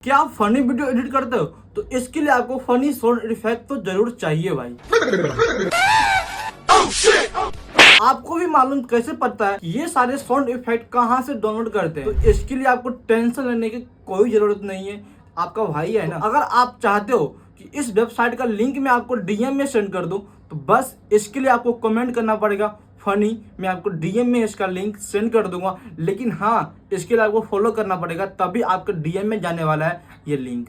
क्या आप funny video edit करते हो? तो इसके लिए आपको फनी साउंड इफेक्ट तो जरूर चाहिए भाई। आपको भी मालूम कैसे पता है कि ये सारे साउंड इफेक्ट कहाँ से डाउनलोड करते हैं? तो इसके लिए आपको टेंशन लेने की कोई जरूरत नहीं है, आपका भाई है ना। अगर आप चाहते हो कि इस वेबसाइट का लिंक मैं आपको डीएम में सेंड कर दूं, तो बस इसके लिए आपको कमेंट करना पड़ेगा फनी, मैं आपको डीएम में इसका लिंक सेंड कर दूंगा। लेकिन हाँ, इसके लिए आपको फॉलो करना पड़ेगा, तभी आपके डीएम में जाने वाला है ये लिंक।